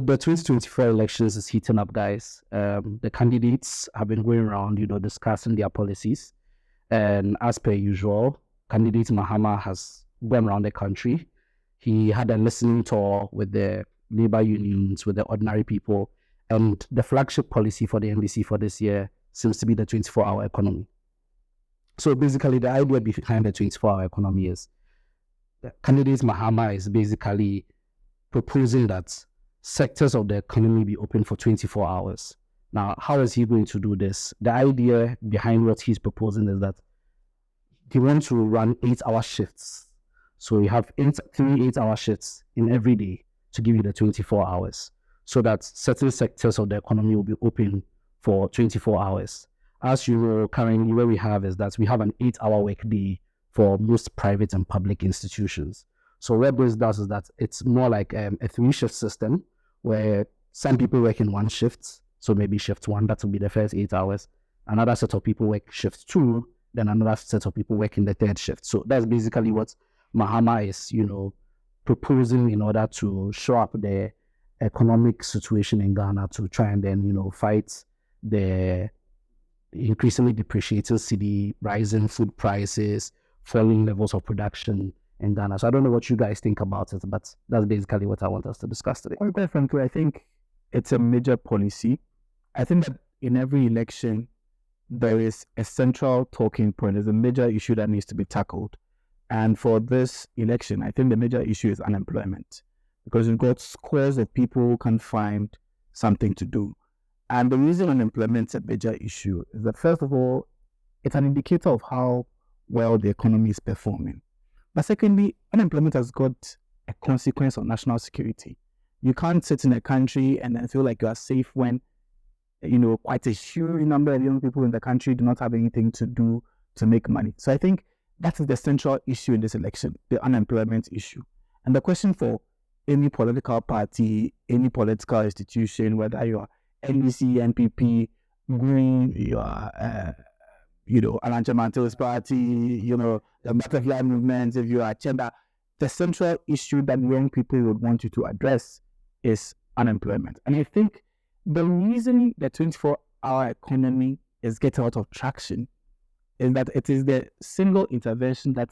the 2024 elections is heating up, guys. The candidates have been going around, discussing their policies. And as per usual, candidate Mahama has gone around the country. He had a listening tour with the labor unions, with the ordinary people. And the flagship policy for the NDC for this year seems to be the 24-hour economy. So basically, the idea behind the 24-hour economy is candidate Mahama is basically proposing that sectors of the economy be open for 24 hours. Now, how is he going to do this? The idea behind what he's proposing is that he wants to run 8-hour shifts. So you have 3 8-hour shifts in every day to give you the 24 hours, so that certain sectors of the economy will be open for 24 hours. As you know, currently where we have is that we have an 8-hour work day for most private and public institutions. So what this does is that it's more like a 3-shift system where some people work in 1 shift. So maybe shift 1, that will be the first 8 hours. Another set of people work shift 2, then another set of people work in the 3rd shift. So that's basically what Mahama is, proposing in order to show up the economic situation in Ghana, to try and then, fight the increasingly depreciating cedi, rising food prices, falling levels of production in Ghana. So I don't know what you guys think about it, but that's basically what I want us to discuss today. Well, quite frankly, I think it's a major policy. I think that in every election, there is a central talking point. There's a major issue that needs to be tackled. And for this election, I think the major issue is unemployment, because we've got scores of people who can't find something to do. And the reason unemployment is a major issue is that, first of all, it's an indicator of how well the economy is performing. But secondly, unemployment has got a consequence on national security. You can't sit in a country and then feel like you are safe when, quite a huge number of young people in the country do not have anything to do to make money. So I think that is the central issue in this election, the unemployment issue. And the question for any political party, any political institution, whether you are NDC, NPP, Green, you are, Alan Chamante's party, the Butterfly Movement, if you are Chenda, the central issue that young people would want you to address is unemployment. And I think the reason the 24-hour economy is getting out of traction is that it is the single intervention that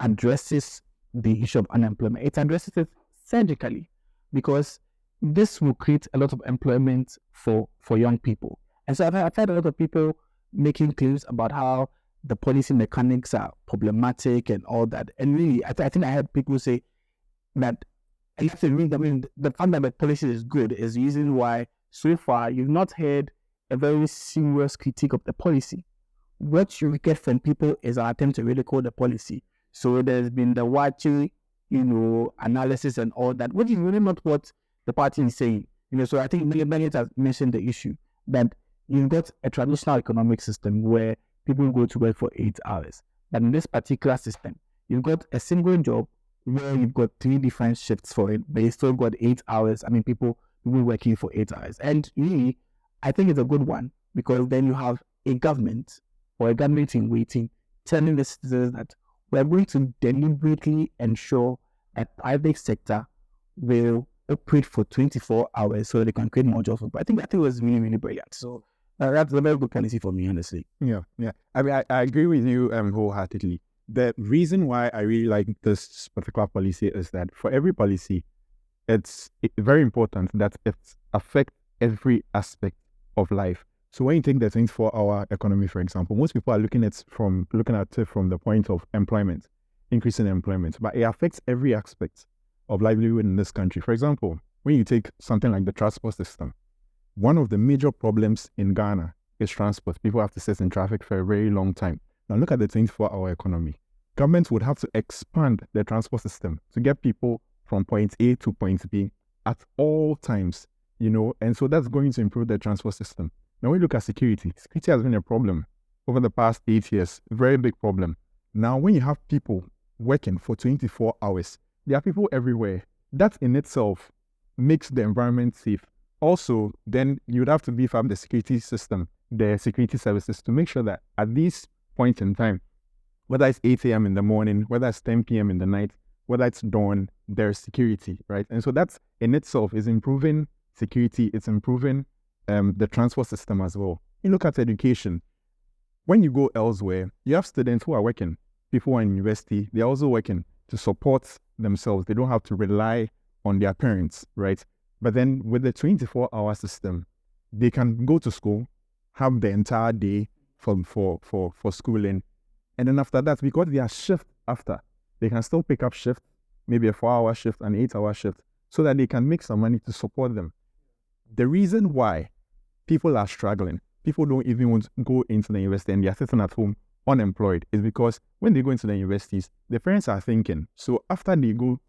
addresses the issue of unemployment. It addresses it surgically, because this will create a lot of employment for young people. And so I've heard a lot of people making claims about how the policy mechanics are problematic and all that. And really, I think I heard people say that the fact that the policy is good is the reason why so far you've not heard a very serious critique of the policy. What you get from people is an attempt to ridicule the policy. So there's been the watching, analysis and all that, which is really not what the party is saying. So I think Benedict has mentioned the issue that you've got a traditional economic system where people go to work for 8 hours. But in this particular system, you've got a single job where you've got 3 different shifts for it, but you still got 8 hours. I mean, people working for 8 hours. And really, I think it's a good one, because then you have a government or a government in waiting telling the citizens that we're going to deliberately ensure that private sector will operate for 24 hours so they can create more jobs. But I think that was really, really brilliant. So that's a very good policy for me, honestly. Yeah. I mean, I agree with you wholeheartedly. The reason why I really like this particular policy is that for every policy, it's very important that it affects every aspect of life. So when you take the 24-hour economy, for example, most people are looking at it from the point of employment, increasing employment, but it affects every aspect of livelihood in this country. For example, when you take something like the transport system, one of the major problems in Ghana is transport. People have to sit in traffic for a very long time. Now look at the 24-hour economy. Government would have to expand the transport system to get people from point A to point B at all times, and so that's going to improve the transport system. Now when we look at security, security has been a problem over the past 8 years, very big problem. Now when you have people working for 24 hours, there are people everywhere. That in itself makes the environment safe. Also, then you would have to beef up the security system, the security services, to make sure that at this point in time, whether it's 8 a.m. in the morning, whether it's 10 p.m. in the night, whether it's dawn, there's security, right? And so that's in itself is improving security. It's improving the transport system as well. You look at education. When you go elsewhere, you have students who are working. People who are in university, they're also working to support themselves. They don't have to rely on their parents, right? But then with the 24-hour system, they can go to school, have the entire day for schooling. And then after that, because they are shift after, they can still pick up shift, maybe a 4-hour shift, an 8-hour shift, so that they can make some money to support them. The reason why people are struggling, people don't even want to go into the university and they are sitting at home unemployed, is because when they go into the universities, the parents are thinking, so after they go,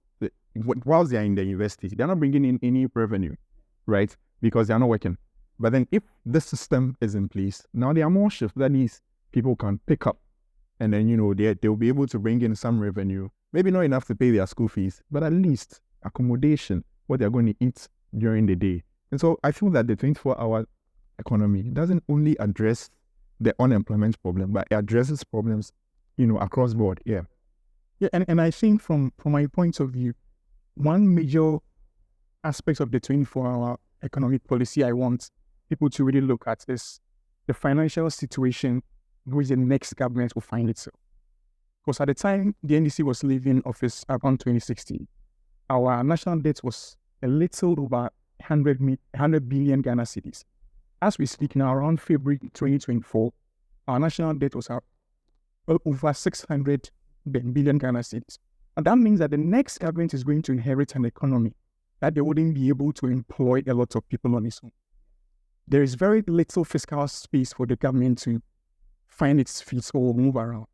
whilst they are in the university, they're not bringing in any revenue, right? Because they're not working. But then if this system is in place, now there are more shifts that these people can pick up. And then, they'll be able to bring in some revenue. Maybe not enough to pay their school fees, but at least accommodation, what they're going to eat during the day. And so I feel that the 24-hour economy doesn't only address the unemployment problem, but it addresses problems, across board. Yeah. Yeah, and I think from my point of view, one major aspect of the 24-hour economic policy I want people to really look at is the financial situation which the next government will find itself. Because at the time the NDC was leaving office around 2016, our national debt was a little over 100 billion Ghana cedis. As we speak now, around February 2024, our national debt was over 600 billion Ghana cedis. And that means that the next government is going to inherit an economy that they wouldn't be able to employ a lot of people on its own. There is very little fiscal space for the government to find its feet or move around.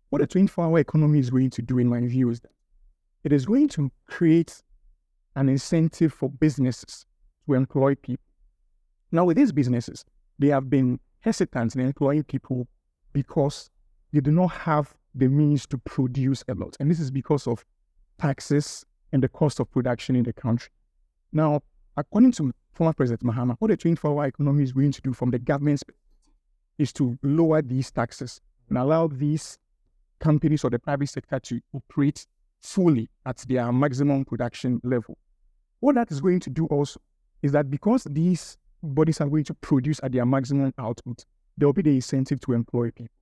What the 24-hour economy is going to do, in my view, is that it is going to create an incentive for businesses to employ people. Now, with these businesses, they have been hesitant in employing people because they do not have the means to produce a lot. And this is because of taxes and the cost of production in the country. Now, according to former President Mahama, what the 24-hour economy is going to do from the government's is to lower these taxes and allow these companies or the private sector to operate fully at their maximum production level. What that is going to do also is that because these bodies are going to produce at their maximum output, there will be the incentive to employ people.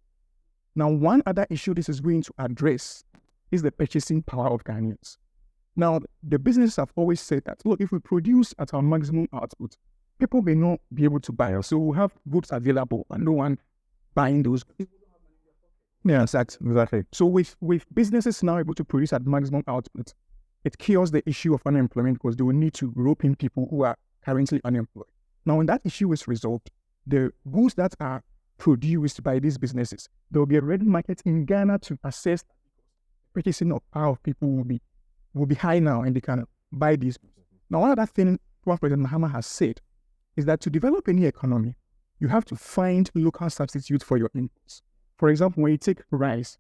Now, one other issue this is going to address is the purchasing power of Ghanaians. Now, the businesses have always said that, look, if we produce at our maximum output, people may not be able to buy us. So we'll have goods available and no one buying those goods. Yeah, exactly. So with businesses now able to produce at maximum output, it cures the issue of unemployment because they will need to rope in people who are currently unemployed. Now, when that issue is resolved, the goods that are produced by these businesses, there will be a ready market in Ghana to assess purchasing of power of people will be high now and they can buy these goods. Now, one other thing President Mahama has said is that to develop any economy, you have to find local substitutes for your inputs. For example, when you take rice,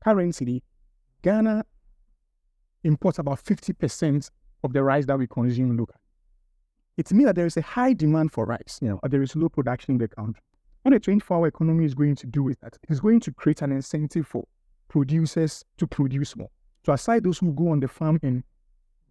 currently, Ghana imports about 50% of the rice that we consume locally. It means that there is a high demand for rice, but there is low production in the country. What the 24-hour economy is going to do is that it is going to create an incentive for producers to produce more. So aside those who go on the farm and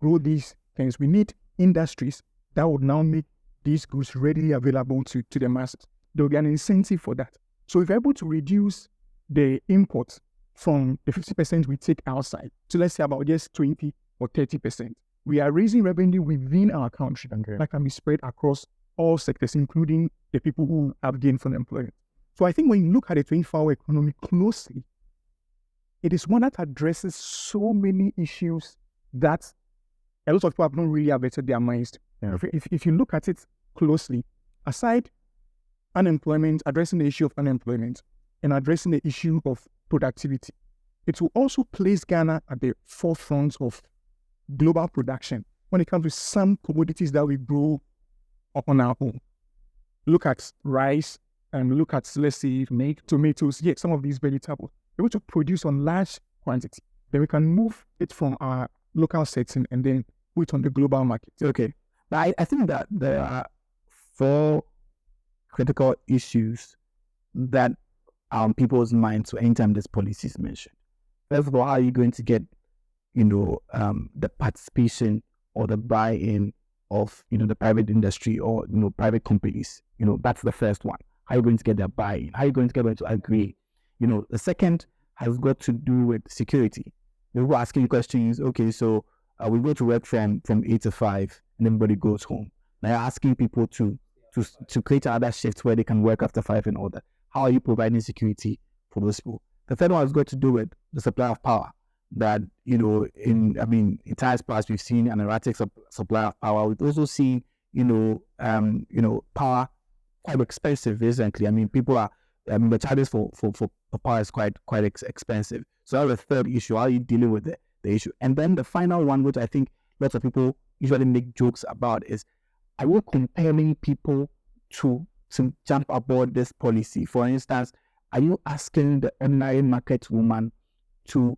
grow these things, we need industries that would now make these goods readily available to the masses. There will be an incentive for that. So if we're able to reduce the imports from the 50% we take outside to let's say about just 20 or 30%, we are raising revenue within our country that can be spread across all sectors, including the people who have gained from employment. So I think when you look at the 24-hour economy closely, it is one that addresses so many issues that a lot of people have not really averted their minds to. Yeah. If you look at it closely, aside unemployment, addressing the issue of unemployment and addressing the issue of productivity, it will also place Ghana at the forefront of global production when it comes to some commodities that we grow on our own. Look at rice and look at, let's say, tomatoes, some of these vegetables. We're able to produce on large quantity. Then we can move it from our local setting and then put it on the global market. Okay. But I think that there are 4 critical issues that are on people's minds so anytime this policy is mentioned. First of all, how are you going to get the participation or the buy-in of, the private industry or, private companies. That's the first one. How are you going to get their buy-in? How are you going to get them to agree? The second has got to do with security. We're asking questions. Okay, so we go to work from 8 to 5 and everybody goes home. Now you're asking people to create other shifts where they can work after 5 and all that. How are you providing security for those people? The third one has got to do with the supply of power. That, in times past, we've seen an erratic supply of power. We've also seen, power quite expensive recently. People are, the charges for power is quite expensive. So that's the third issue. How are you dealing with the issue? And then the final one, which I think lots of people usually make jokes about, is, are you compelling people to jump aboard this policy? For instance, are you asking the ordinary market woman to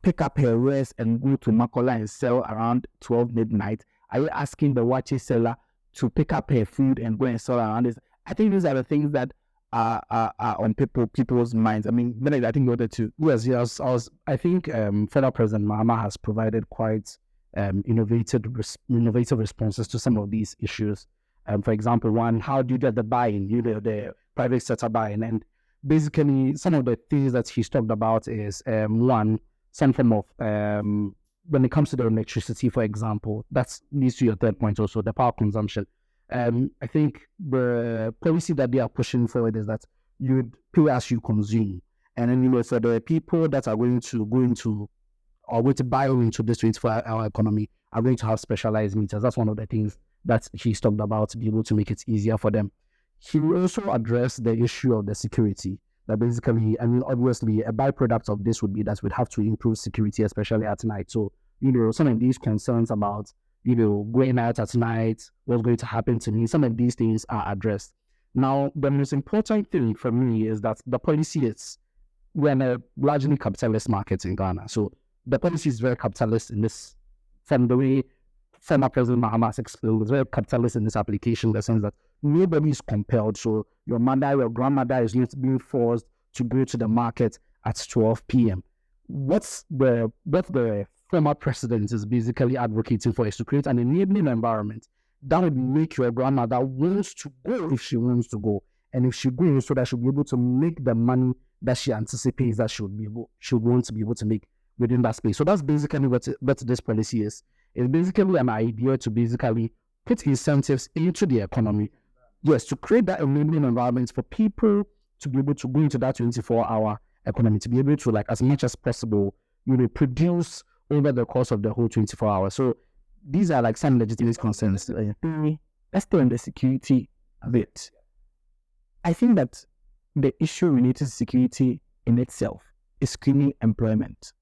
pick up her wares and go to Makola and sell around 12 midnight? Are you asking the watch seller to pick up her food and go and sell around this? I think these are the things that are on people's minds. Benedict, I think you wanted to. Yes. I think Federal President Mahama has provided quite innovative responses to some of these issues. For example, one, how do you get the buy-in? The private sector buy-in, and basically some of the things that he's talked about is one, some form of when it comes to the electricity, for example, that leads to your third point also, the power consumption. I think the policy that they are pushing forward is that you pay as you consume, and then for the people that are going to buy into this 24-hour economy are going to have specialized meters. That's one of the things that he's talked about, to be able to make it easier for them. He will also address the issue of the security. That basically, obviously, a byproduct of this would be that we'd have to improve security, especially at night. So, some of these concerns about, going out at night, what's going to happen to me, some of these things are addressed. Now, the most important thing for me is that the policy is, we're in a largely capitalist market in Ghana. So, the policy is very capitalist in this, from the way former President Mahama has explained, it's very capitalist in this application, in the sense that nobody is compelled. So your mother, your grandmother is not being forced to go to the market at 12 p.m. What the former president is basically advocating for is to create an enabling environment that would make your grandmother wants to go if she wants to go. And if she goes, so that she'll be able to make the money that she anticipates that she would want to be able to make within that space. So that's basically what this policy is. It's basically an idea to basically put incentives into the economy. Yes, to create that enabling environment for people to be able to go into that 24-hour economy, to be able to, like, as much as possible, produce over the course of the whole 24 hours. So these are like some legitimate concerns. Let's turn the security a bit. I think that the issue related to security in itself is screening employment.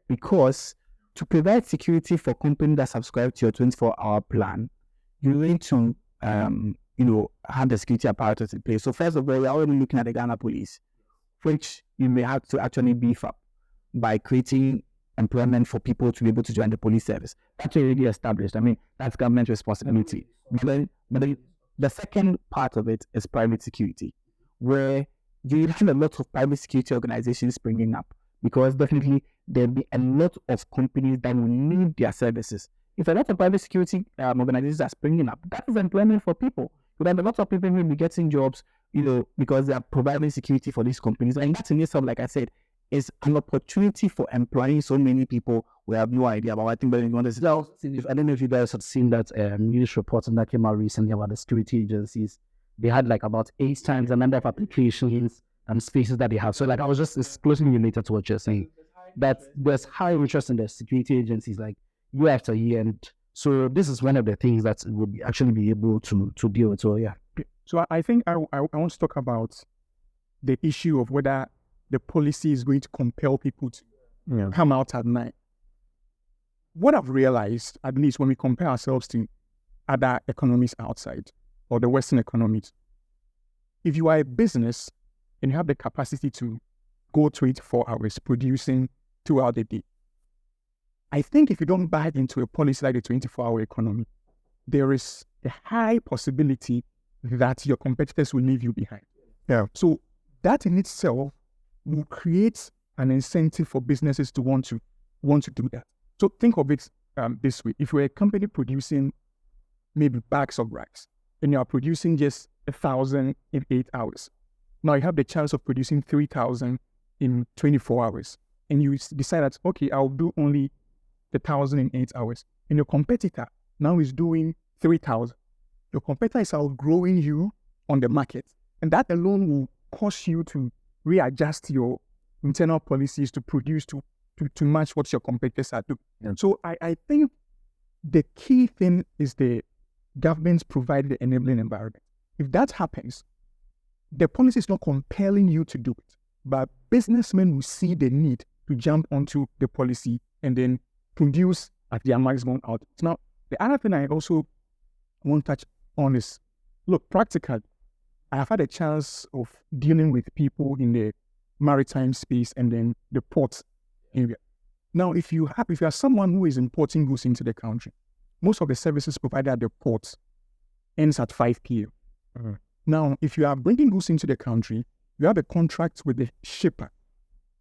Because to provide security for companies that subscribe to your 24-hour plan, you need to, have the security apparatus in place. So first of all, we're already looking at the Ghana police, which you may have to actually beef up by creating employment for people to be able to join the police service. That's already established. That's government responsibility. But the second part of it is private security, where you have a lot of private security organizations springing up, because definitely there'll be a lot of companies that will need their services. If a lot of private security organizations are springing up, that is employment for people. So then a lot of people will be getting jobs, because they are providing security for these companies. And that in itself, like I said, is an opportunity for employing so many people we have no idea about. I think that you want to say, I don't know if you guys have seen that news report that came out recently about the security agencies. They had like about 8 times the number of applications and spaces that they have. So like I was just closely related to what you're saying. That there's high interest in the security agencies, like year after year. And so this is one of the things that we'll actually be able to deal with. So yeah. So I think I want to talk about the issue of whether the policy is going to compel people to come out at night. What I've realized, at least when we compare ourselves to other economies outside, or the Western economies, if you are a business and you have the capacity to go 24 hours producing throughout the day, I think if you don't buy into a policy like the 24-hour economy, there is a high possibility that your competitors will leave you behind. Yeah. So that in itself will create an incentive for businesses to want to do that. So think of it this way. If you're a company producing maybe bags of rice, and you are producing just 1,000 in 8 hours, now you have the chance of producing 3,000 in 24 hours. And you decide that, okay, I'll do only the 1,000 in 8 hours. And your competitor now is doing 3,000. Your competitor is outgrowing you on the market. And that alone will cause you to readjust your internal policies to produce to match what your competitors are doing. Yeah. So I think the key thing is the governments provide the enabling environment. If that happens, the policy is not compelling you to do it, but businessmen will see the need to jump onto the policy and then produce at their maximum output. Now, the other thing I also want to touch on is, look, practically, I have had a chance of dealing with people in the maritime space and then the port area. Now, if you are someone who is importing goods into the country, most of the services provided at the port ends at 5 p.m. Mm-hmm. Now, if you are bringing goods into the country, you have a contract with the shipper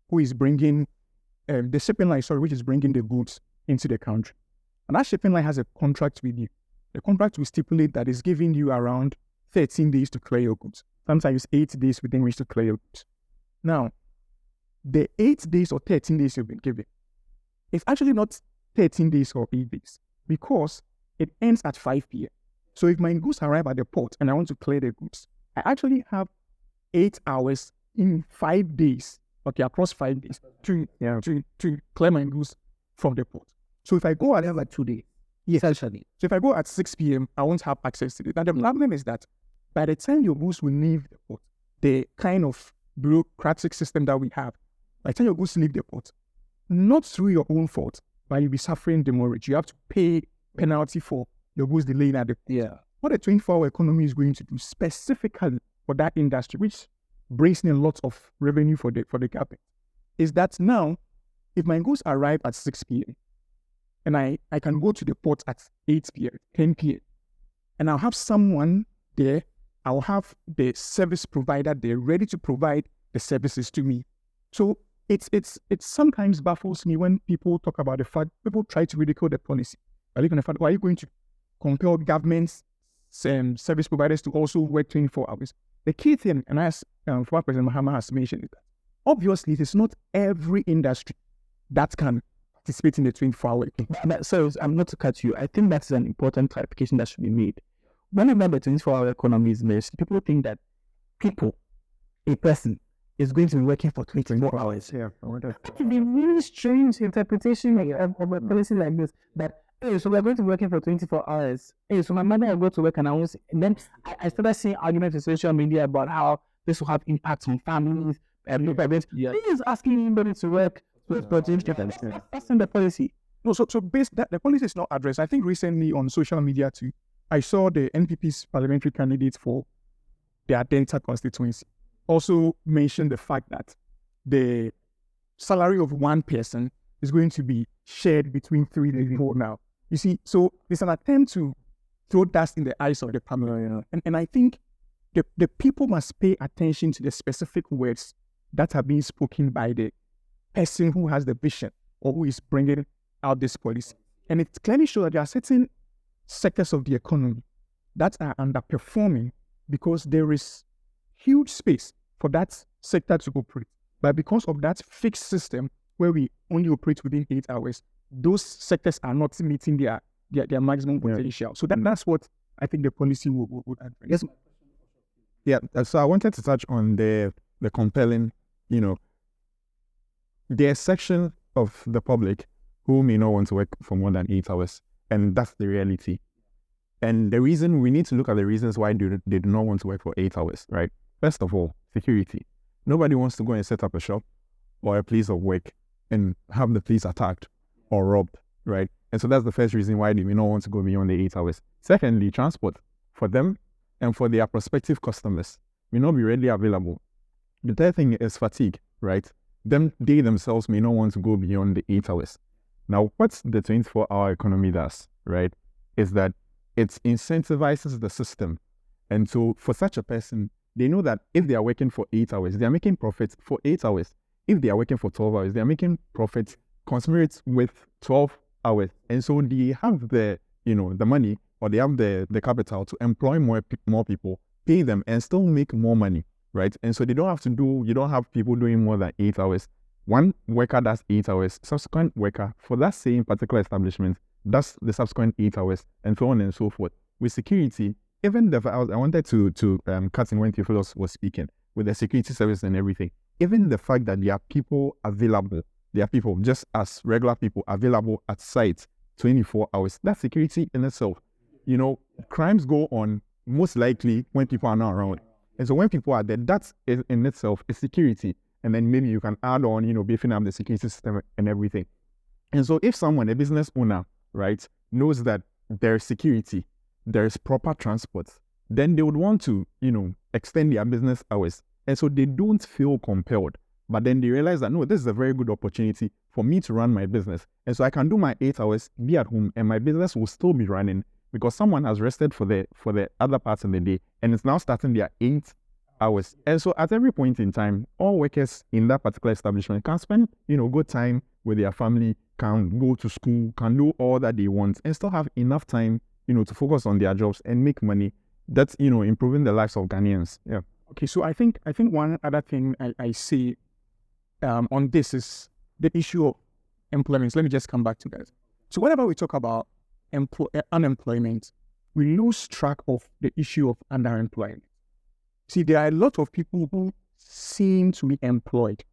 who is bringing, the shipping line, which is bringing the goods into the country. And that shipping line has a contract with you. The contract will stipulate that it's giving you around 13 days to clear your goods. Sometimes 8 days within which to clear your goods. Now, the 8 days or 13 days you've been given, it's actually not 13 days or 8 days because it ends at 5 p.m. So if my goods arrive at the port and I want to clear the goods, I actually have 8 hours in 5 days, across 5 days to clear my goods from the port. So if I go at like 2 days, yes. essentially. So if I go at 6 p.m., I won't have access to it. Now the problem is that by the time your goods will leave the port, the kind of bureaucratic system that we have, by the time your goods leave the port, not through your own fault, but you'll be suffering demurrage. You have to pay penalty for your goods delaying at the port. Yeah. What the 24-hour economy is going to do specifically for that industry, which brings in a lot of revenue for the government, is that now, if my goods arrive at 6 p.m., and I can go to the port at 8 p.m., 10 p.m., and I'll have someone there, I'll have the service provider there ready to provide the services to me. So it sometimes baffles me when people talk about the fact, people try to ridicule the policy. By looking at the fact, why are you going to compel governments, service providers to also work 24 hours? The key thing, and as former President Mahama has mentioned, is that obviously it is not every industry that can participate in the 24-hour economy. So I'm not to cut you. I think that's an important clarification that should be made. Whenever the 24-hour economy is mentioned, people think that a person, is going to be working for 24 hours. Yeah. It can be really strange interpretation of a policy like this. That, hey, so we're going to be working for 24 hours. Hey, so my mother will go to work and then I started seeing arguments in social media about how this will have impacts on families. Yeah. He is asking anybody to work for 24 hours. That's in the policy. No, so based that the policy is not addressed. I think recently on social media too, I saw the NPP's parliamentary candidate for their Delta constituency also mentioned the fact that the salary of one person is going to be shared between 3 people now. You see, so it's an attempt to throw dust in the eyes of the public. And I think the people must pay attention to the specific words that are being spoken by the person who has the vision or who is bringing out this policy. And it clearly shows that there are certain sectors of the economy that are underperforming because there is huge space for that sector to operate. But because of that fixed system where we only operate within 8 hours, those sectors are not meeting their maximum potential. So that's what I think the policy would address. Yeah, so I wanted to touch on the compelling, there's a section of the public who may not want to work for more than 8 hours, and that's the reality. And the reason, we need to look at the reasons why they do not want to work for 8 hours, right? First of all, security. Nobody wants to go and set up a shop or a place of work and have the place attacked or robbed, right? And so that's the first reason why they may not want to go beyond the 8 hours. Secondly, transport for them and for their prospective customers may not be readily available. The third thing is fatigue, right? They themselves may not want to go beyond the 8 hours. Now, what the 24-hour economy does, right, is that it incentivizes the system. And so for such a person, they know that if they are working for 8 hours, they are making profits for 8 hours. If they are working for 12 hours, they are making profits commensurate with 12 hours. And so they have the money, or they have the capital to employ more people, pay them, and still make more money, right? And so you don't have people doing more than 8 hours. One worker does 8 hours, subsequent worker for that same particular establishment does the subsequent 8 hours, and so on and so forth. With security, even I wanted to cut in when Theophilus was speaking, with the security service and everything, even the fact that there are people available, there are people, just as regular people, available at site 24 hours, that's security in itself. Crimes go on most likely when people are not around. And so when people are there, that's in itself is security. And then maybe you can add on, beefing up the security system and everything. And so if someone, a business owner, right, knows that there's security, there's proper transport, then they would want to, extend their business hours. And so they don't feel compelled. But then they realize that, no, this is a very good opportunity for me to run my business. And so I can do my 8 hours, be at home, and my business will still be running because someone has rested for the other parts of the day, and it's now starting their 8 hours. And so at every point in time, all workers in that particular establishment can spend, good time with their family, can go to school, can do all that they want, and still have enough time, to focus on their jobs and make money. That's, improving the lives of Ghanaians. Yeah. Okay, so I think one other thing I see on this is the issue of employment. So let me just come back to that. So whenever we talk about unemployment, we lose track of the issue of underemployment. See, there are a lot of people who seem to be employed,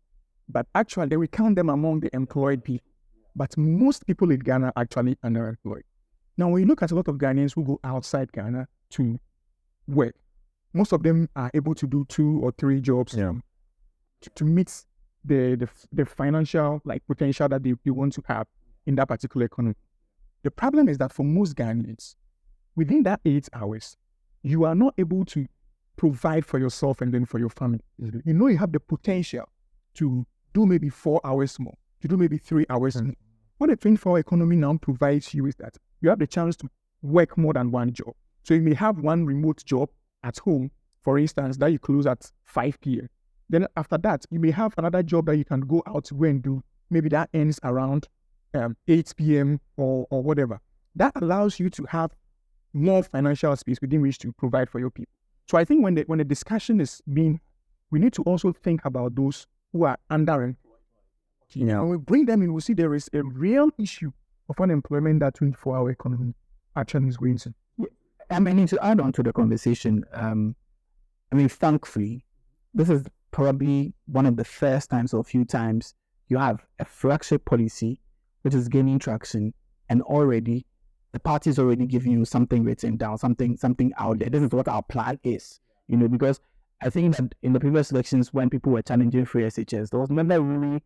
but actually we count them among the employed people. But most people in Ghana are actually underemployed. Now, when you look at a lot of Ghanaians who go outside Ghana to work, most of them are able to do 2 or 3 jobs to meet the financial potential that they want to have in that particular economy. The problem is that for most Ghanaians, within that 8 hours, you are not able to provide for yourself and then for your family. Mm-hmm. You have the potential to do maybe 4 hours more, to do maybe 3 hours more. What the 24-hour economy now provides you is that you have the chance to work more than one job. So you may have one remote job at home, for instance, that you close at 5 p.m. Then after that, you may have another job that you can go out to go and do. Maybe that ends around 8 p.m. or whatever. That allows you to have more financial space within which to provide for your people. So I think when the discussion is being, we need to also think about those who are underemployed. When we bring them in, we see there is a real issue of unemployment that 24-hour economy actually is going to. I mean, to add on to the conversation, thankfully, this is probably one of the first times or few times you have a flagship policy which is gaining traction, and already the party is already giving you something written down, something out there. This is what our plan is, because I think that in the previous elections when people were challenging free SHS, there was never really,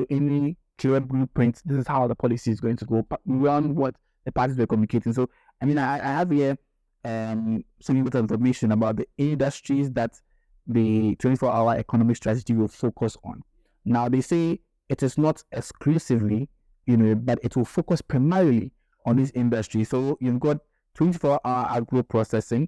any clear blueprint. This is how the policy is going to go beyond what the parties were communicating. So, I have here some bit of information about the industries that the 24-hour economic strategy will focus on. Now, they say it is not exclusively, but it will focus primarily on this industry. So you've got 24-hour agro processing,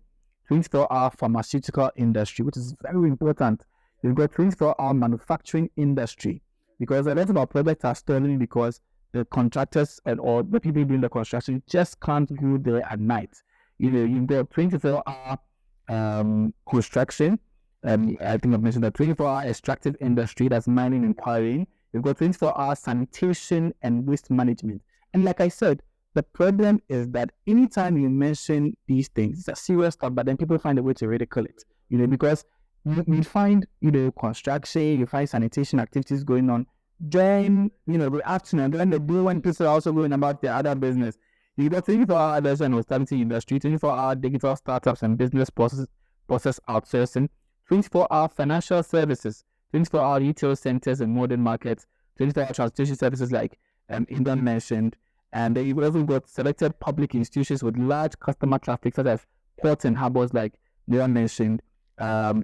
24-hour pharmaceutical industry, which is very important. You've got 24-hour manufacturing industry, because a lot of our projects are struggling because the contractors or the people doing the construction just can't go there at night. You've got 24-hour construction. I think I've mentioned the 24-hour extractive industry, that's mining and quarrying. You've got 24-hour sanitation and waste management. And like I said, the problem is that anytime you mention these things, it's a serious stuff, but then people find a way to ridicule it. Because you find, construction, you find sanitation activities going on during, the afternoon, during the day when people are also going about their other business. You got 24-hour others and hospitality industry, 24-hour digital startups and business process outsourcing, 24-hour financial services, 24-hour retail centers and modern markets, 24-hour transportation services like Eben mentioned, and then you've also got selected public institutions with large customer traffic, such as ports and harbors like Leon mentioned,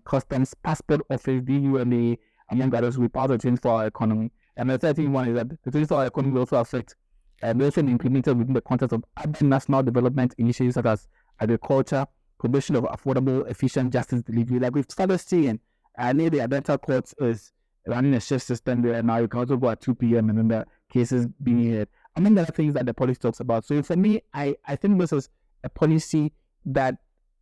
customs, passport office, DUMA, among others, will be part of the 24-hour economy. And the third one is that the 24-hour economy will also affect also implemented within the context of other national development initiatives such as agriculture, provision of affordable, efficient justice delivery. Like we've started seeing, near the dental courts is running a shift system there. Now you can also go at 2 p.m. and then the cases being heard. among the other things that the policy talks about. So for me, I think this is a policy that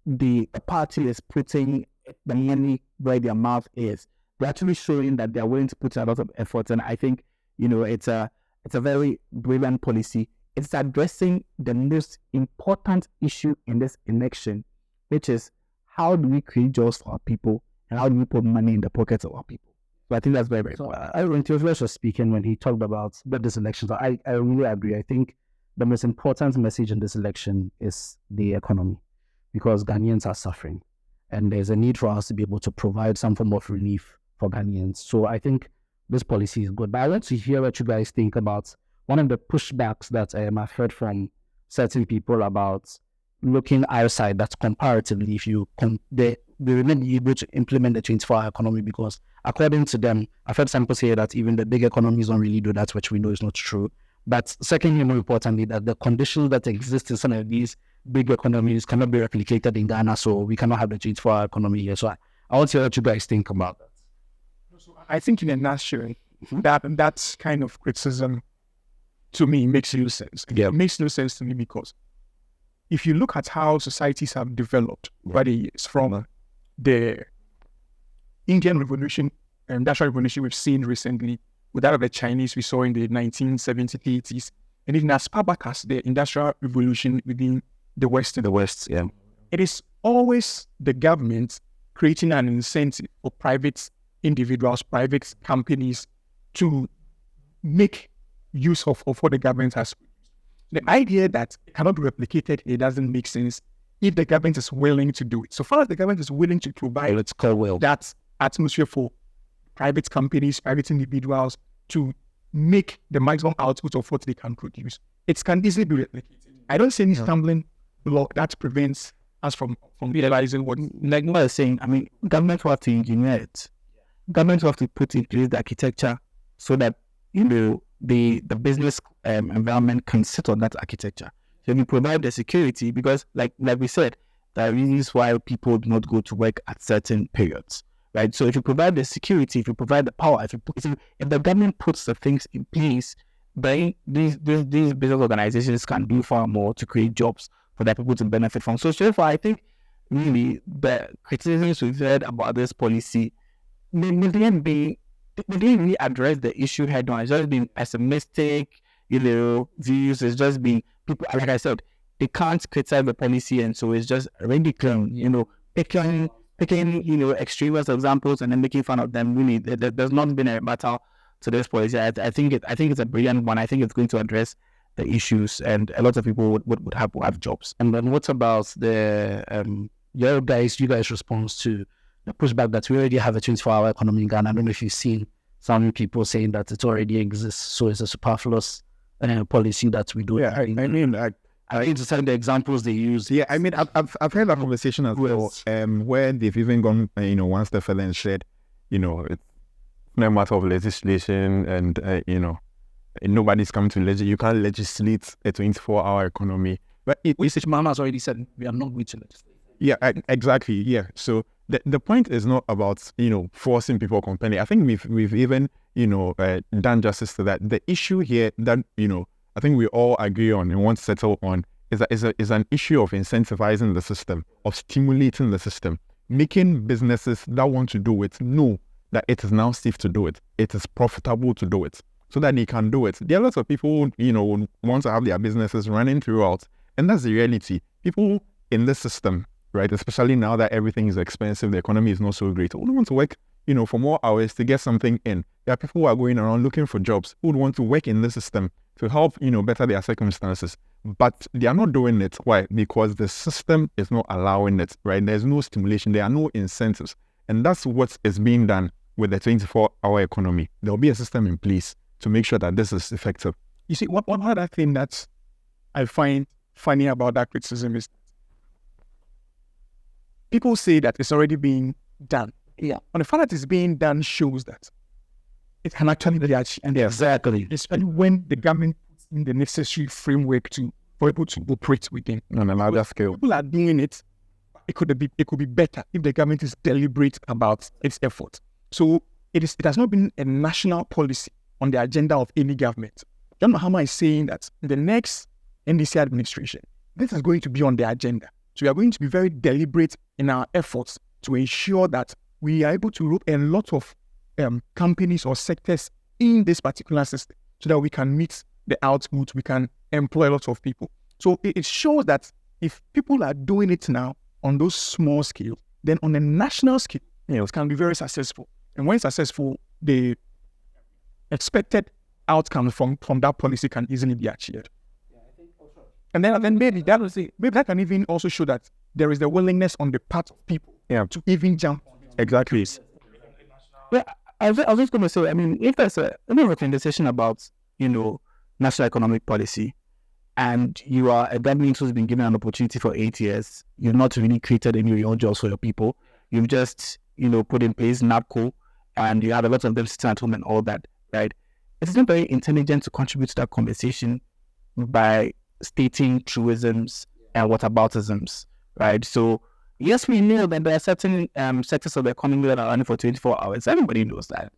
the party is putting the money where their mouth is. They're actually showing that they're willing to put a lot of effort, and I think it's a very brilliant policy. It's addressing the most important issue in this election, which is how do we create jobs for our people and how do we put money in the pockets of our people. So I think that's very, very important. When Theophilus was speaking, when he talked about this election, so I really agree. I think the most important message in this election is the economy, because Ghanaians are suffering and there's a need for us to be able to provide some form of relief for Ghanaians. So I think this policy is good. But I want to hear what you guys think about one of the pushbacks that I've heard from certain people about looking outside, that comparatively, if you they remain able to implement the 24-hour economy, because according to them, I've heard some people say that even the big economies don't really do that, which we know is not true. But secondly, more importantly, that the conditions that exist in some of these big economies cannot be replicated in Ghana, so we cannot have the 24-hour economy here. So I want to hear what you guys think about that. I think in a nutshell, that kind of criticism to me makes no sense. Yeah. It makes no sense to me because if you look at how societies have developed over the years, from the Indian Revolution, Industrial Revolution we've seen recently, with that of the Chinese we saw in the 1970s, 80s, and even as far back as the Industrial Revolution within the West. Yeah. It is always the government creating an incentive for private individuals, private companies to make use of what the government has produced. The idea that it cannot be replicated, it doesn't make sense if the government is willing to do it. So far as the government is willing to provide that atmosphere for private companies, private individuals to make the maximum output of what they can produce, it can easily be replicated. I don't see any stumbling block that prevents us from realizing what, like what I was saying, I mean, government will have to engineer it. Government will have to put in place the architecture so that the business environment can sit on that architecture. So we provide the security, because like we said, there are reasons why people do not go to work at certain periods, right? So if you provide the security, if you provide the power, if the government puts the things in place, then these business organizations can do far more to create jobs for their people to benefit from. So far, I think really the criticisms we've heard about this policy, they didn't really address the issue head on. It's just been pessimistic, views. It's just been people, like I said, they can't criticize the policy, and so it's just ridiculing, picking extremist examples and then making fun of them. Really, there's not been a battle to this policy. I think it's a brilliant one. I think it's going to address the issues, and a lot of people would have jobs. And then what about the you guys' response to the pushback that we already have a 24-hour economy in Ghana? I don't know if you've seen some people saying that it already exists, so it's a superfluous policy that we do. Yeah, I mean, I think to tell the examples they use. Yeah, I mean, I've heard that conversation as well, where they've even gone, one step further and said, it's no matter of legislation, and nobody's coming to legislate. You can't legislate a 24-hour economy. But Mahama has already said we are not going to legislate. Yeah, exactly. Yeah. So the point is not about forcing people completely. I think we've even done justice to that. The issue here that I think we all agree on and want to settle on is an issue of incentivizing the system, of stimulating the system, making businesses that want to do it know that it is now safe to do it. It is profitable to do it, so that they can do it. There are lots of people who want to have their businesses running throughout, and that's the reality. People in this system, right, especially now that everything is expensive, the economy is not so great, who want to work for more hours to get something in. There are people who are going around looking for jobs, who would want to work in the system to help better their circumstances, but they are not doing it. Why? Because the system is not allowing it, right? There's no stimulation, there are no incentives, and that's what is being done with the 24-hour economy. There'll be a system in place to make sure that this is effective. You see, one other thing that I find funny about that criticism is people say that it's already being done. Yeah. And the fact that it's being done shows that it can actually be achieved. And exactly. Especially when the government puts in the necessary framework for people to operate within. On a larger scale. People are doing it. It could be better if the government is deliberate about its effort. So it has not been a national policy on the agenda of any government John Mahama is saying that in the next NDC administration, this is going to be on the agenda. So we are going to be very deliberate in our efforts to ensure that we are able to rope a lot of companies or sectors in this particular system so that we can meet the output, we can employ a lot of people. So it shows that if people are doing it now on those small scales, then on a national scale, it can be very successful. And when successful, the expected outcome from that policy can easily be achieved. And then maybe that can even also show that there is the willingness on the part of people to even jump on it. Exactly. Well, I was just going to say, I mean, if there's any recommendation about, national economic policy, and you are a government who's been given an opportunity for 8 years, you've not really created any real jobs for your people. You've just, put in place NAPCO, and you have a lot of them sitting at home and all that, right? It's not very intelligent to contribute to that conversation by stating truisms and whataboutisms, right? So, yes, we know that there are certain sectors of the economy that are running for 24 hours. Everybody knows that,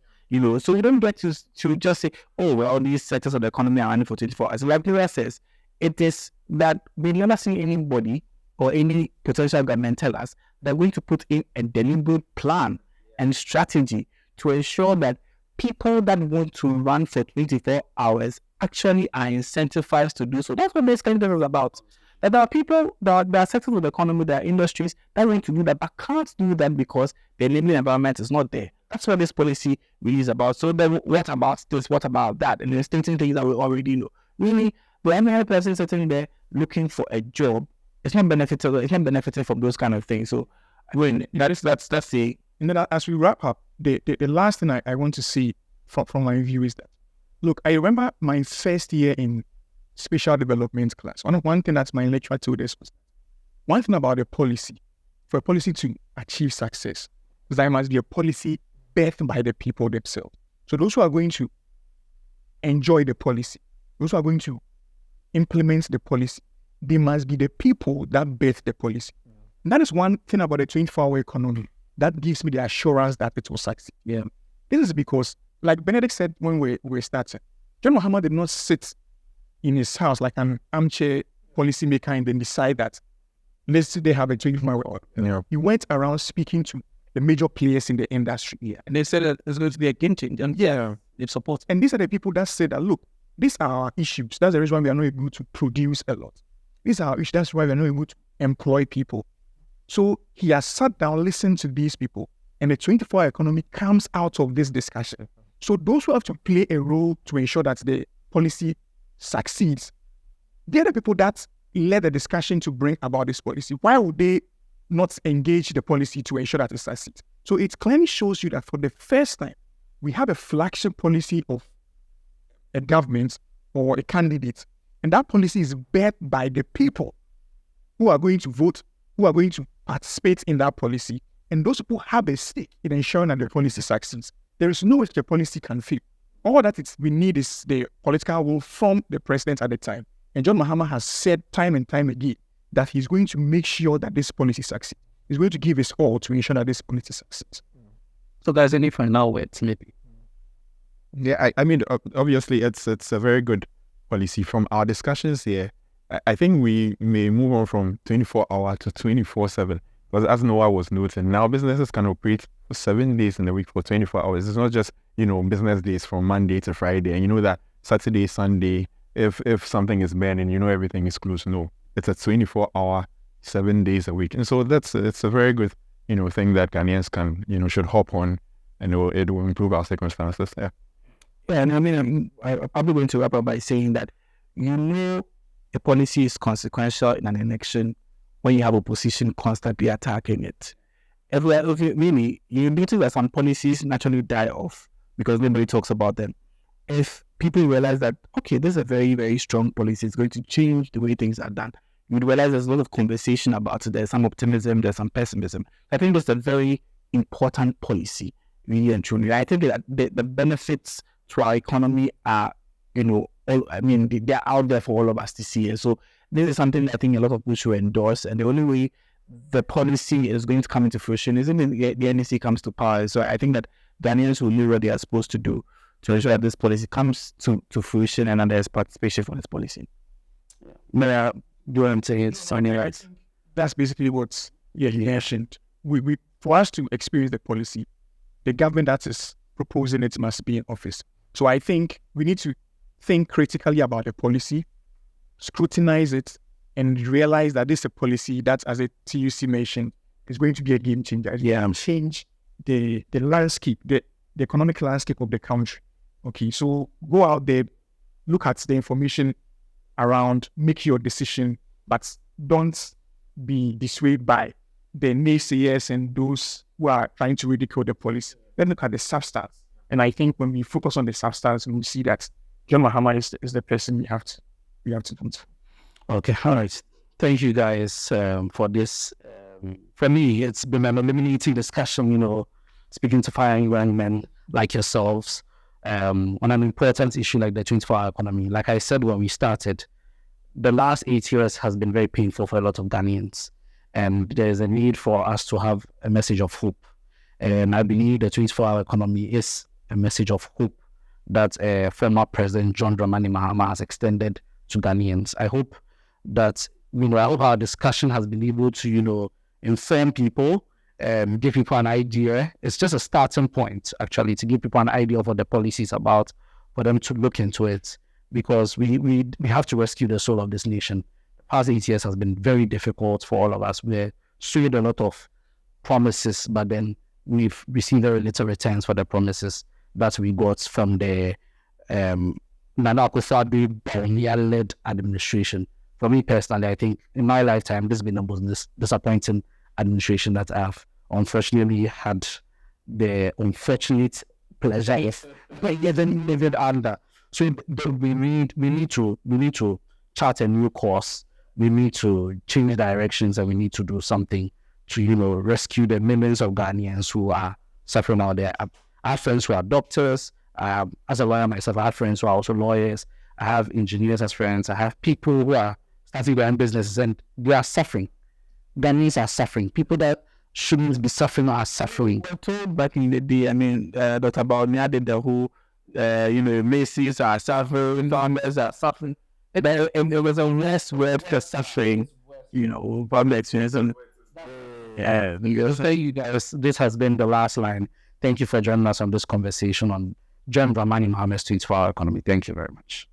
So you don't get to just say, oh, well, all these sectors of the economy are running for 24 hours. Like Gloria says, it is that we're never seeing anybody or any potential government tell us they're going to put in a deliberate plan and strategy to ensure that people that want to run for 24 hours actually are incentivized to do so. That's what this kind of is about. That there are people, there are sectors of the economy, there are industries that are going to do that, but can't do that because the enabling environment is not there. That's what this policy really is about. So then what about this? What about that? And there's things that we already know. Really, the every person sitting there looking for a job, it's not benefiting from those kind of things. So I mean, that's the. And then as we wrap up, the last thing I want to see from my view is that, look, I remember my first year in special development class. One thing that my lecturer told us was, one thing about a policy, for a policy to achieve success, is that it must be a policy birthed by the people themselves. So those who are going to enjoy the policy, those who are going to implement the policy, they must be the people that birth the policy. And that is one thing about the 24-hour economy that gives me the assurance that it will succeed. Yeah. This is because, like Benedict said when we started, John Mahama did not sit in his house like an armchair policymaker and then decide that let's say they have a 24-hour. He went around speaking to the major players in the industry. Yeah. And they said that it's going to be a game changer. And they've supported. And these are the people that said that, look, these are our issues. That's the reason why we are not able to produce a lot. These are our issues. That's why we are not able to employ people. So he has sat down, listened to these people, and the 24-hour economy comes out of this discussion. So those who have to play a role to ensure that the policy succeeds, they're the people that led the discussion to bring about this policy. Why would they not engage the policy to ensure that it succeeds? So it clearly shows you that for the first time, we have a flagship policy of a government or a candidate, and that policy is backed by the people who are going to vote, who are going to participate in that policy, and those people have a stake in ensuring that the policy succeeds. There is no way the policy can fail. All that we need is the political will from the president at the time. And John Mahama has said time and time again that he's going to make sure that this policy succeeds. He's going to give his all to ensure that this policy succeeds. So guys, any final words, maybe? Yeah, I mean, obviously, it's a very good policy. From our discussions here, I think we may move on from 24-hour to 24/7. Because as Noah was noting, now businesses can operate for 7 days in the week for 24 hours. It's not just, business days from Monday to Friday. And that Saturday, Sunday, if something is burning, everything is closed. No, it's a 24-hour, 7 days a week. And so it's a very good, thing that Ghanaians can, should hop on, and it will improve our circumstances. Yeah. Yeah, and I mean, I'm probably going to wrap up by saying that, a policy is consequential in an election when you have opposition constantly attacking it. Really, you notice that some policies naturally die off because nobody talks about them. If people realize that, okay, this is a very, very strong policy, it's going to change the way things are done, you'd realize there's a lot of conversation about it. There's some optimism, there's some pessimism. I think that's a very important policy, really and truly. I think that the benefits to our economy are, they're out there for all of us to see. And so this is something that I think a lot of people should endorse. And the only way the policy is going to come into fruition is if the NEC comes to power. So I think that Ghanaians will do what they are supposed to do to ensure that this policy comes to fruition and that there's participation for this policy. May I do what I'm saying? It's on your right. That's basically what you mentioned. We for us to experience the policy, the government that is proposing it must be in office. So I think we need to think critically about the policy, scrutinize it, and realize that this is a policy that, as a TUC mentioned, is going to be a game changer. It's going to change the landscape, the economic landscape of the country. Okay, so go out there, look at the information around, make your decision, but don't be dissuaded by the naysayers and those who are trying to ridicule the policy. Let's look at the substance. And I think when we focus on the substance, we see that John Mahama is the person we have to come to. Okay, all right. Thank you guys for this. For me, it's been an illuminating discussion, speaking to fine young men like yourselves on an important issue like the 24-hour economy. Like I said when we started, the last 8 years has been very painful for a lot of Ghanaians. And there's a need for us to have a message of hope. And I believe the 24-hour economy is a message of hope that former President John Mahama has extended to Ghanaians. I hope that, I hope our discussion has been able to, inform people, give people an idea. It's just a starting point, actually, to give people an idea of what the policy is about, for them to look into it, because we have to rescue the soul of this nation. The past 8 years has been very difficult for all of us. We're showing a lot of promises, but then we've received very little returns for the promises that we got from the Nana Akufo-Addo-led administration. For me personally, I think in my lifetime, this has been the most disappointing administration that I've unfortunately had the unfortunate pleasure of living under. So we need to chart a new course. We need to change directions, and we need to do something to rescue the millions of Ghanaians who are suffering out there. I have friends who are doctors. As a lawyer myself, I have friends who are also lawyers. I have engineers as friends. I have people who are starting their own businesses, and they are suffering. Ghanaians are suffering. People that shouldn't be suffering are suffering. I told back in the day, Dr. Baumia did the whole, Macy's are suffering, farmers are suffering. But it was a less word for suffering, public experience. Thank you guys. This has been the last line. Thank you for joining us on this conversation on John Mahama's 24-hour economy. Thank you very much.